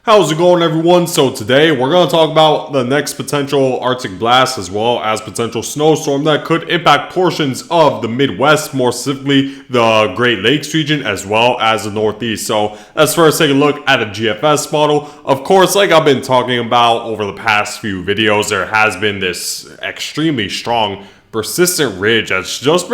How's it going, everyone? So today we're going to talk about the next potential Arctic blast as well as potential snowstorm that could impact portions of the Midwest, more specifically the Great Lakes region as well as the Northeast. So let's first take a look at a GFS model. Of course, like I've been talking about over the past few videos, there has been this extremely strong persistent ridge that's just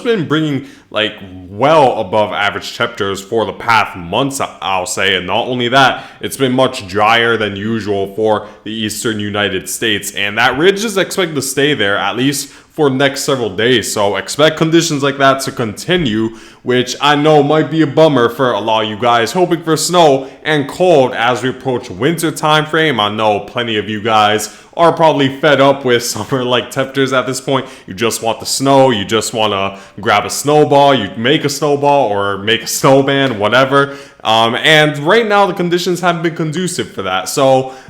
been bringing like well above average temperatures for the past months, I'll say. And not only that, it's been much drier than usual for the eastern United States, and that ridge is expected to stay there at least for the next several days. So expect conditions like that to continue, which I know might be a bummer for a lot of you guys hoping for snow and cold as we approach winter time frame. I know plenty of you guys are probably fed up with summer-like temperatures at this point. You just want the snow, you just want to grab a snowball, you make a snowball or make a snowman, whatever. And right now the conditions haven't been conducive for that.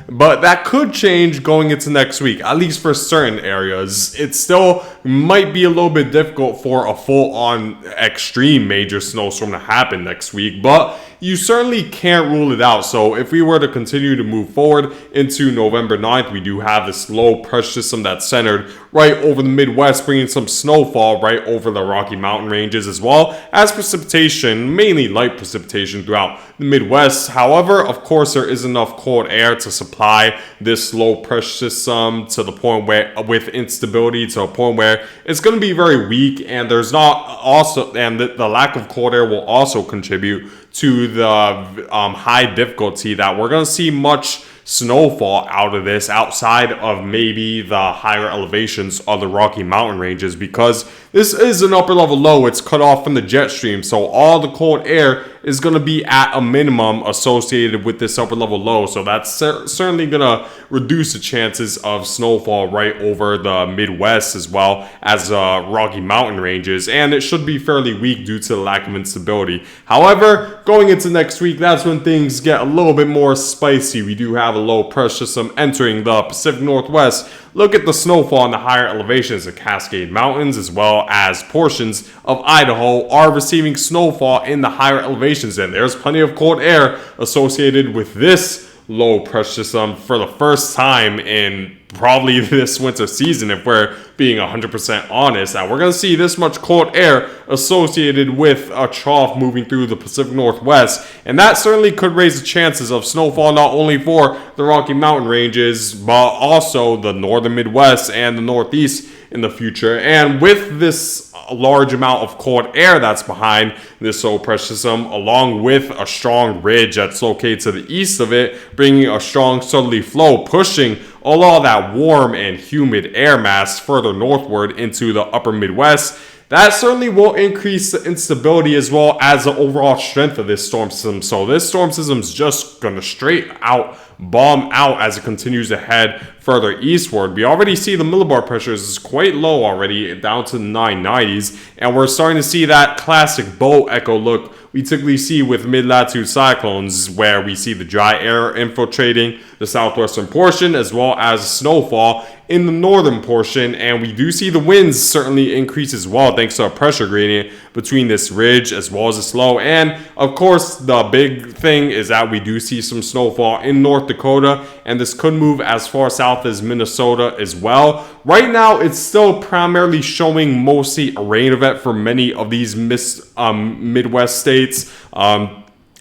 But that could change going into next week, at least for certain areas. It still might be a little bit difficult for a full-on extreme major snowstorm to happen next week, but you certainly can't rule it out. So if we were to continue to move forward into November 9th, we do have this low pressure system that's centered right over the Midwest, bringing some snowfall right over the Rocky Mountain ranges, as well as precipitation, mainly light precipitation throughout the Midwest. However, of course, there is enough cold air to supply this low pressure system to the point where, with instability, to a point where it's going to be very weak, and there's not also, and the lack of cold air will also contribute to the high difficulty that we're going to see much snowfall out of this outside of maybe the higher elevations of the Rocky Mountain ranges, because this is an upper level low. It's cut off from the jet stream, so all the cold air is going to be at a minimum associated with this upper level low. So that's certainly going to reduce the chances of snowfall right over the Midwest as well as Rocky Mountain ranges, and it should be fairly weak due to the lack of instability. However, going into next week, that's when things get a little bit more spicy. We do have a low pressure system entering the Pacific Northwest. Look at the snowfall in the higher elevations. The Cascade Mountains as well as portions of Idaho are receiving snowfall in the higher elevations, and there's plenty of cold air associated with this low pressure system for the first time in probably this winter season, if we're being 100% honest. That we're going to see this much cold air associated with a trough moving through the Pacific Northwest, and that certainly could raise the chances of snowfall not only for the Rocky Mountain ranges but also the northern Midwest and the Northeast in the future. And with this large amount of cold air that's behind this low pressure system, along with a strong ridge that's located to the east of it, bringing a strong southerly flow, pushing a lot of that warm and humid air mass further northward into the upper Midwest, that certainly will increase the instability as well as the overall strength of this storm system. So this storm system is just going to straight out bomb out as it continues to head further eastward. We already see the millibar pressures is quite low already, down to the 990s, and we're starting to see that classic bow echo look we typically see with mid-latitude cyclones, where we see the dry air infiltrating the southwestern portion as well as snowfall in the northern portion, and we do see the winds certainly increase as well thanks to a pressure gradient between this ridge as well as this low. And of course, the big thing is that we do see some snowfall in North Dakota, and this could move as far south as Minnesota as well. Right now, it's still primarily showing mostly a rain event for many of these Midwest states.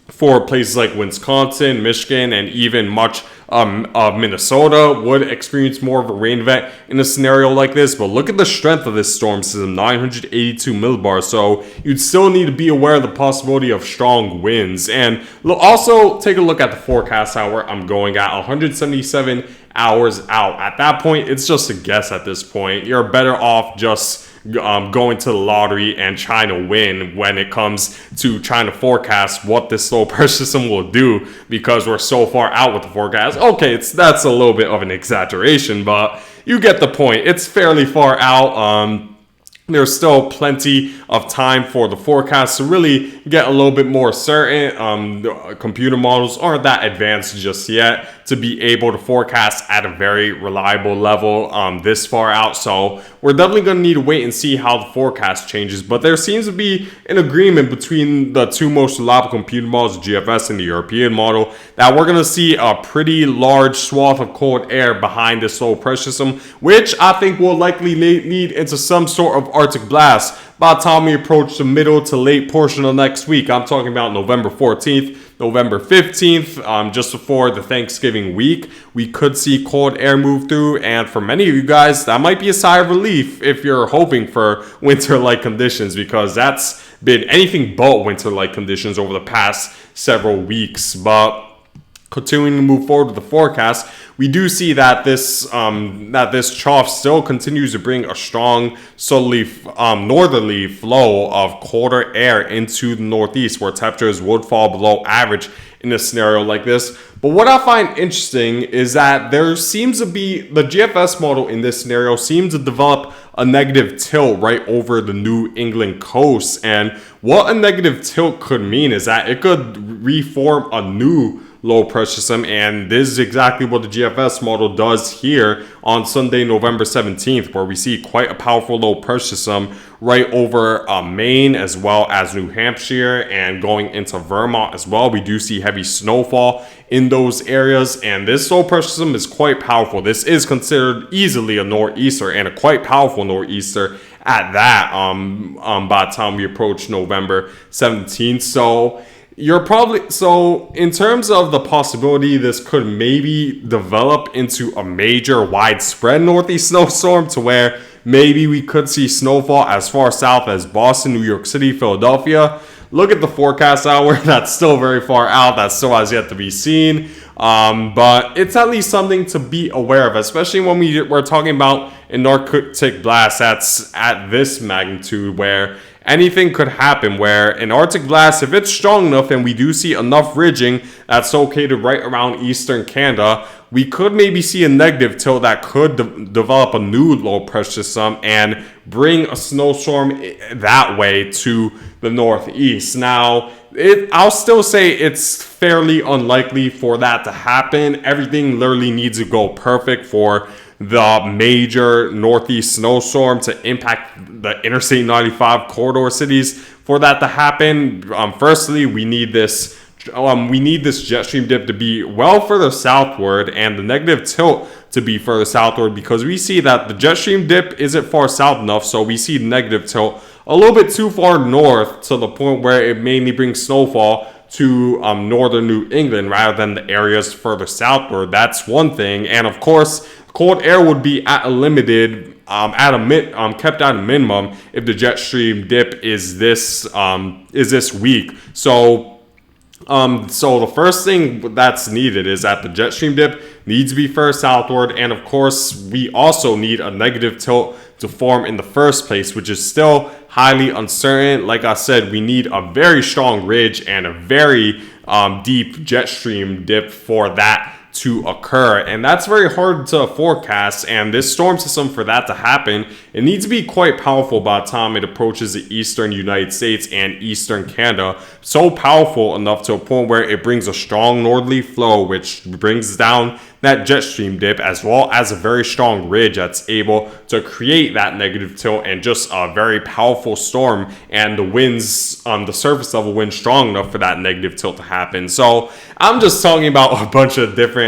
For places like Wisconsin, Michigan, and even much of Minnesota would experience more of a rain event in a scenario like this. But look at the strength of this storm system, 982 millibars. So you'd still need to be aware of the possibility of strong winds. And also take a look at the forecast hour. I'm going at 177 hours out. At that point, it's just a guess at this point. You're better off just going to the lottery and trying to win when it comes to trying to forecast what this low pressure system will do, because we're so far out with the forecast. Okay, that's a little bit of an exaggeration, but you get the point. It's fairly far out. There's still plenty of time for the forecast to really get a little bit more certain. The computer models aren't that advanced just yet to be able to forecast at a very reliable level this far out. So we're definitely going to need to wait and see how the forecast changes. But there seems to be an agreement between the two most reliable computer models, the GFS and the European model, that we're going to see a pretty large swath of cold air behind this low pressure system, which I think will likely lead into some sort of Arctic blast by the time we approach the middle to late portion of next week. I'm talking about November 14th, November 15th, just before the Thanksgiving week. We could see cold air move through, and for many of you guys, that might be a sigh of relief if you're hoping for winter-like conditions, because that's been anything but winter-like conditions over the past several weeks. But continuing to move forward with the forecast, we do see that this trough still continues to bring a strong northerly flow of colder air into the northeast, where temperatures would fall below average in a scenario like this. But what I find interesting is that there seems to be, the GFS model in this scenario seems to develop a negative tilt right over the New England coast. And what a negative tilt could mean is that it could reform a new low pressure system, and this is exactly what the GFS model does here on Sunday, November 17th, where we see quite a powerful low pressure system right over Maine as well as New Hampshire and going into Vermont as well. We do see heavy snowfall in those areas, and this low pressure system is quite powerful. This is considered easily a nor'easter, and a quite powerful nor'easter at that by the time we approach November 17th. So in terms of the possibility, this could maybe develop into a major widespread northeast snowstorm, to where maybe we could see snowfall as far south as Boston, New York City, Philadelphia. Look at the forecast hour. That's still very far out. That still has yet to be seen. But it's at least something to be aware of, especially when we're talking about an Arctic blast that's at this magnitude, where anything could happen, where an Arctic blast, if it's strong enough and we do see enough ridging that's located right around eastern Canada, we could maybe see a negative tilt that could develop a new low pressure system and bring a snowstorm that way to the northeast. Now, I'll still say it's fairly unlikely for that to happen. Everything literally needs to go perfect for the major northeast snowstorm to impact the Interstate 95 corridor cities for that to happen. Firstly, we need this jet stream dip to be well further southward and the negative tilt to be further southward, because we see that the jet stream dip isn't far south enough, so we see negative tilt a little bit too far north to the point where it mainly brings snowfall to northern New England rather than the areas further southward. That's one thing. And of course, cold air would be at a limited, kept at a minimum if the jet stream dip is this weak. So the first thing that's needed is that the jet stream dip needs to be further southward, and of course, we also need a negative tilt to form in the first place, which is still highly uncertain. Like I said, we need a very strong ridge and a very deep jet stream dip for that to occur, and that's very hard to forecast. And this storm system, for that to happen, it needs to be quite powerful by the time it approaches the eastern United States and eastern Canada. So powerful enough to a point where it brings a strong northerly flow, which brings down that jet stream dip, as well as a very strong ridge that's able to create that negative tilt and just a very powerful storm, and the winds, the surface level wind strong enough for that negative tilt to happen. So I'm just talking about a bunch of different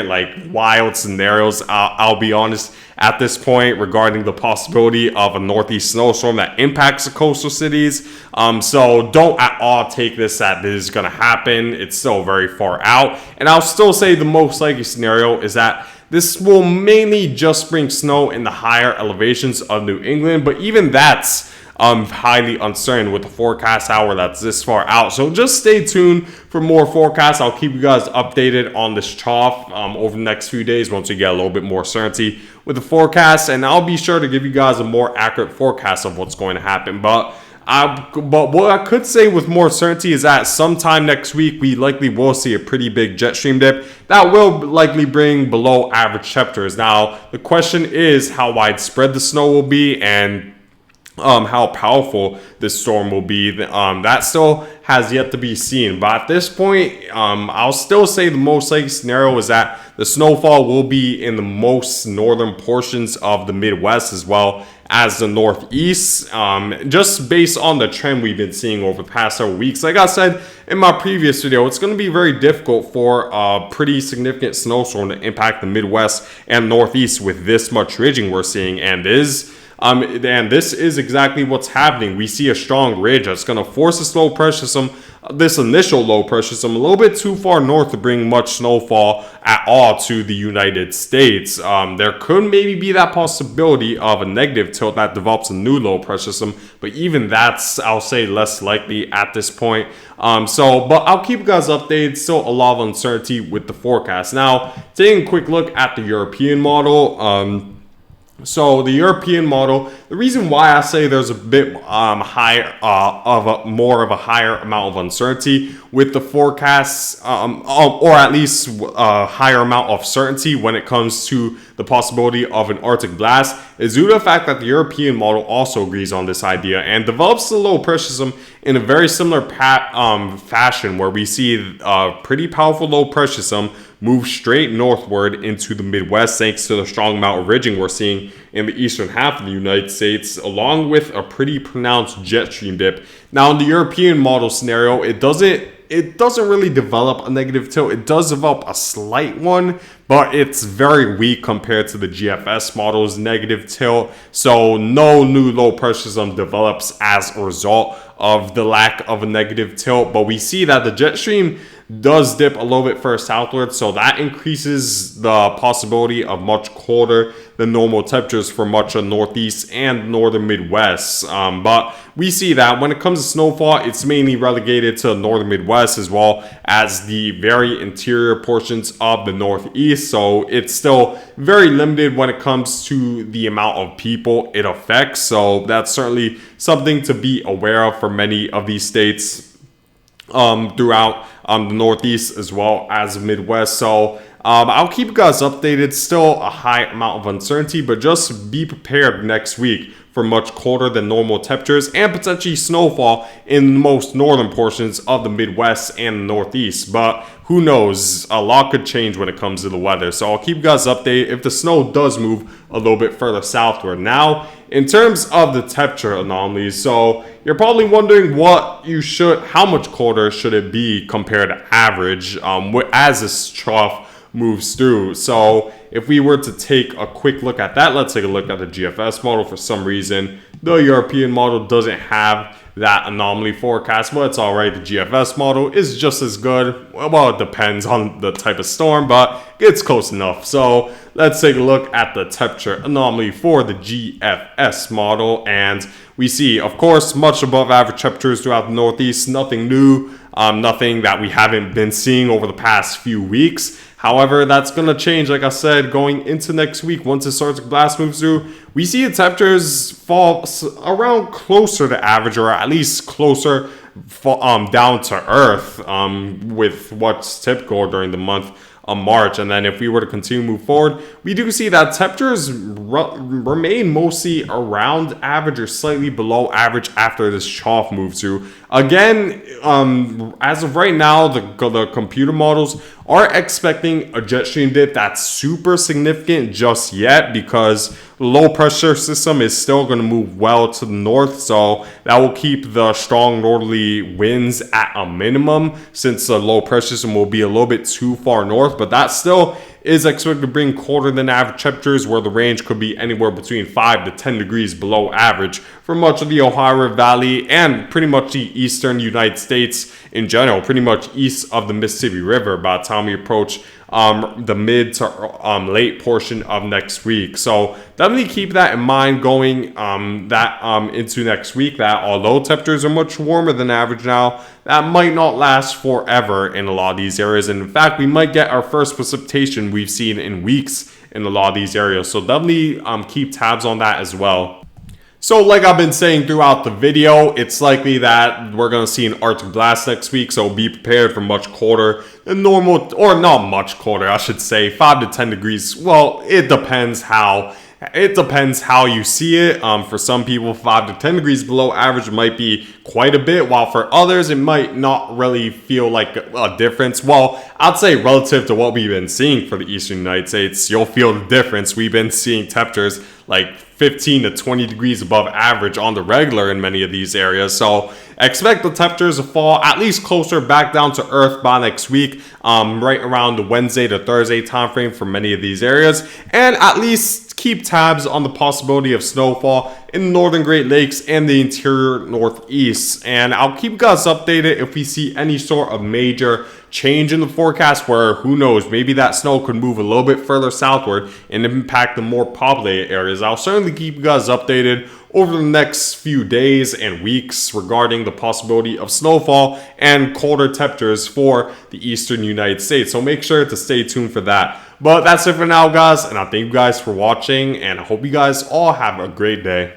wild scenarios, I'll be honest, at this point, regarding the possibility of a northeast snowstorm that impacts the coastal cities. So don't at all take this that this is going to happen. It's still very far out. And I'll still say the most likely scenario is that this will mainly just bring snow in the higher elevations of New England. But even that's highly uncertain with the forecast hour that's this far out. So just stay tuned for more forecasts. I'll keep you guys updated on this trough over the next few days once we get a little bit more certainty with the forecast, and I'll be sure to give you guys a more accurate forecast of what's going to happen. But what I could say with more certainty is that sometime next week we likely will see a pretty big jet stream dip that will likely bring below average temperatures. Now the question is how widespread the snow will be, and how powerful this storm will be. That still has yet to be seen. But at this point, I'll still say the most likely scenario is that the snowfall will be in the most northern portions of the Midwest as well as the Northeast, just based on the trend we've been seeing over the past several weeks. Like I said in my previous video, it's going to be very difficult for a pretty significant snowstorm to impact the Midwest and Northeast with this much ridging we're seeing, and this is exactly what's happening. We see a strong ridge that's going to force this initial low pressure system a little bit too far north to bring much snowfall at all to the United States. There could maybe be that possibility of a negative tilt that develops a new low pressure system, but even that's, I'll say, less likely at this point. But I'll keep you guys updated. Still a lot of uncertainty with the forecast. Now, taking a quick look at the European model. So the European model, the reason why I say there's a bit higher more of a higher amount of uncertainty with the forecasts, or at least a higher amount of certainty when it comes to the possibility of an Arctic blast, is due to the fact that the European model also agrees on this idea and develops the low pressure system in a very similar fashion, where we see a pretty powerful low pressure system move straight northward into the Midwest thanks to the strong amount of ridging we're seeing in the eastern half of the United States, along with a pretty pronounced jet stream dip. Now, in the European model scenario, it doesn't really develop a negative tilt. It does develop a slight one, but it's very weak compared to the GFS model's negative tilt. So no new low pressure system develops as a result of the lack of a negative tilt. But we see that the jet stream does dip a little bit further southward, so that increases the possibility of much colder than normal temperatures for much of Northeast and northern Midwest. But we see that when it comes to snowfall, it's mainly relegated to the northern Midwest as well as the very interior portions of the Northeast. So it's still very limited when it comes to the amount of people it affects. So that's certainly something to be aware of for many of these states throughout the Northeast as well as the Midwest. So I'll keep you guys updated. Still a high amount of uncertainty, but just be prepared next week for much colder than normal temperatures and potentially snowfall in the most northern portions of the Midwest and the Northeast. But who knows? A lot could change when it comes to the weather. So I'll keep you guys updated if the snow does move a little bit further southward. Now, in terms of the temperature anomalies, so you're probably wondering how much colder should it be compared to average as this trough moves through. So if we were to take a quick look at that, let's take a look at the GFS model. For some reason, the European model doesn't have that anomaly forecast, but it's all right. The GFS model is just as good. Well, it depends on the type of storm, but it's close enough. So let's take a look at the temperature anomaly for the GFS model, and we see, of course, much above average temperatures throughout the Northeast. Nothing new, nothing that we haven't been seeing over the past few weeks. However, that's going to change, like I said, going into next week. Once this Arctic blast moves through, we see the temperatures fall around closer to average, or at least closer down to earth with what's typical during the month of March. And then if we were to continue to move forward, we do see that temperatures remain mostly around average or slightly below average after this trough moves through. Again, as of right now, the computer models aren't expecting a jet stream dip that's super significant just yet, because the low pressure system is still going to move well to the north, so that will keep the strong northerly winds at a minimum, since the low pressure system will be a little bit too far north. But that still is expected to bring colder than average temperatures, where the range could be anywhere between 5 to 10 degrees below average for much of the Ohio River Valley and pretty much the eastern United States in general, pretty much east of the Mississippi River by the time we approach the mid to late portion of next week. So definitely keep that in mind going into next week, that although temperatures are much warmer than average now, that might not last forever in a lot of these areas. And in fact, we might get our first precipitation we've seen in weeks in a lot of these areas. So definitely keep tabs on that as well. So like I've been saying throughout the video, it's likely that we're going to see an Arctic blast next week, so be prepared for much colder than normal, or not much colder, I should say, 5 to 10 degrees. Well, it depends how it depends how you see it. For some people, 5 to 10 degrees below average might be quite a bit, while for others, it might not really feel like a difference. Well, I'd say relative to what we've been seeing for the eastern United States, you'll feel the difference. We've been seeing temperatures like 15 to 20 degrees above average on the regular in many of these areas. So expect the temperatures to fall at least closer back down to earth by next week, right around the Wednesday to Thursday timeframe for many of these areas. And at least keep tabs on the possibility of snowfall in the northern Great Lakes and the interior Northeast. And I'll keep you guys updated if we see any sort of major change in the forecast where, who knows, maybe that snow could move a little bit further southward and impact the more populated areas. I'll certainly keep you guys updated over the next few days and weeks regarding the possibility of snowfall and colder temperatures for the eastern United States. So make sure to stay tuned for that. But that's it for now, guys, and I thank you guys for watching, and I hope you guys all have a great day.